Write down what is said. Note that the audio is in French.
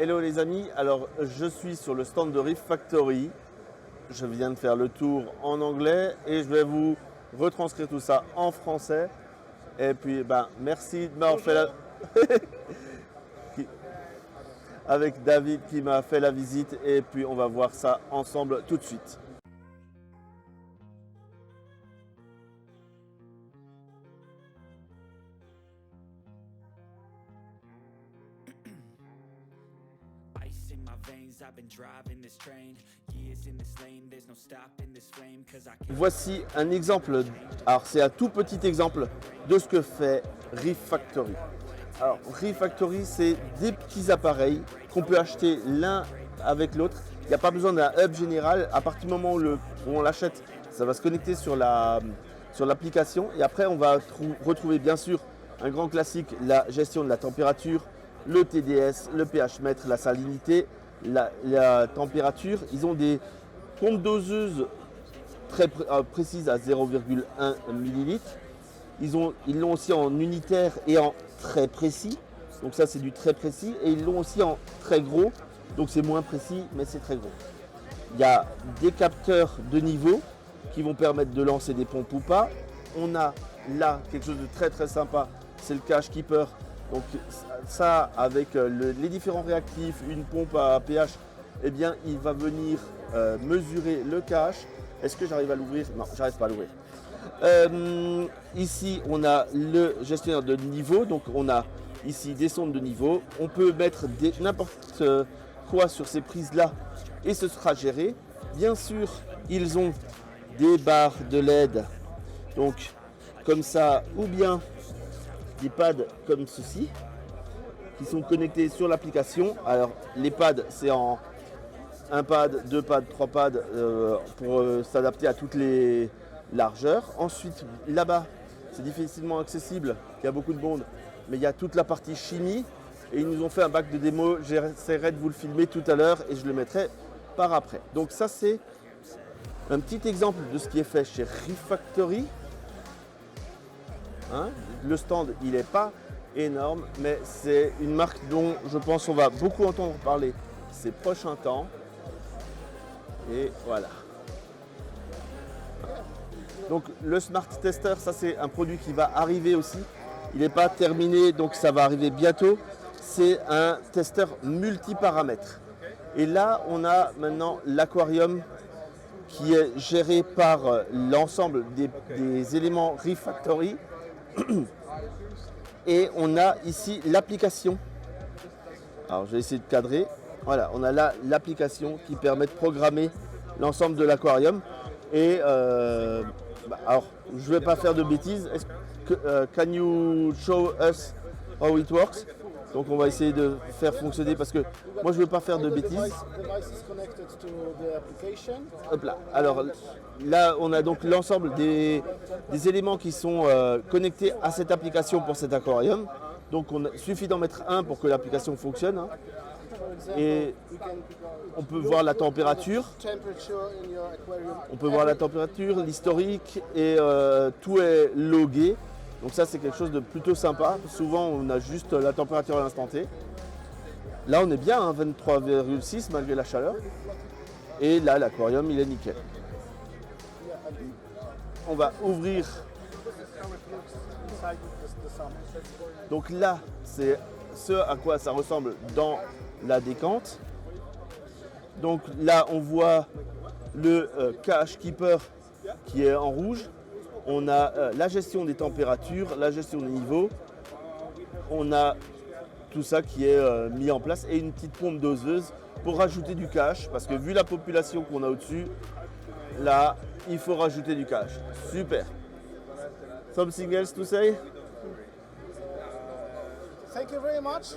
Hello les amis, alors je suis sur le stand de Reef Factory. Je viens de faire le tour en anglais et je vais vous retranscrire tout ça en français. Et puis merci de m'avoir fait avec David qui m'a fait la visite et puis on va voir ça ensemble tout de suite. Voici un exemple, alors c'est un tout petit exemple de ce que fait Reef Factory. Alors Reef Factory, c'est des petits appareils qu'on peut acheter l'un avec l'autre. Il n'y a pas besoin d'un hub général. À partir du moment où on l'achète, ça va se connecter sur l'application. Et après, on va retrouver bien sûr un grand classique, la gestion de la température, le TDS, le pH mètre, la salinité, la température. Ils ont des pompes doseuses très précises à 0,1 ml. Ils l'ont aussi en unitaire et en très précis. Donc ça c'est du très précis. Et ils l'ont aussi en très gros. Donc c'est moins précis mais c'est très gros. Il y a des capteurs de niveau qui vont permettre de lancer des pompes ou pas. On a là quelque chose de très très sympa. C'est le Cache Keeper. Donc ça avec les différents réactifs, une pompe à pH, eh bien il va venir mesurer le cache. Est-ce que j'arrive à l'ouvrir? Non, j'arrive pas à l'ouvrir. Ici on a le gestionnaire de niveau, donc on a ici des sondes de niveau. On peut mettre n'importe quoi sur ces prises là et ce sera géré. Bien sûr ils ont des barres de LED, donc comme ça, ou bien des pads comme ceci qui sont connectés sur l'application. Alors les pads c'est en un pad, deux pads, trois pads pour s'adapter à toutes les largeurs. Ensuite là-bas c'est difficilement accessible, il y a beaucoup de monde, mais il y a toute la partie chimie et ils nous ont fait un bac de démo. J'essaierai de vous le filmer tout à l'heure et je le mettrai par après. Donc ça c'est un petit exemple de ce qui est fait chez Reef Factory. Le stand il n'est pas énorme mais c'est une marque dont je pense qu'on va beaucoup entendre parler ces prochains temps. Et voilà. Donc le Smart Tester, ça c'est un produit qui va arriver aussi. Il n'est pas terminé donc ça va arriver bientôt. C'est un testeur multiparamètres. Et là on a maintenant l'aquarium qui est géré par l'ensemble des éléments Reef Factory. Et on a ici l'application. Alors je vais essayer de cadrer. Voilà, on a là l'application qui permet de programmer l'ensemble de l'aquarium. Et alors je ne vais pas faire de bêtises. Can you show us how it works? Donc on va essayer de faire fonctionner parce que moi je ne veux pas faire de bêtises. Hop là. Alors là on a donc l'ensemble des éléments qui sont connectés à cette application pour cet aquarium. Donc il suffit d'en mettre un pour que l'application fonctionne. Et on peut voir la température. On peut voir la température, l'historique et tout est logué. Donc ça c'est quelque chose de plutôt sympa. Souvent on a juste la température à l'instant T. Là on est bien à 23,6 malgré la chaleur. Et là l'aquarium il est nickel. On va ouvrir. Donc là c'est ce à quoi ça ressemble dans la décante. Donc là on voit le Cache Keeper qui est en rouge. On a la gestion des températures, la gestion des niveaux. On a tout ça qui est mis en place et une petite pompe doseuse pour rajouter du cache parce que vu la population qu'on a au-dessus, là il faut rajouter du cache. Super. Something else to say? Thank you very much.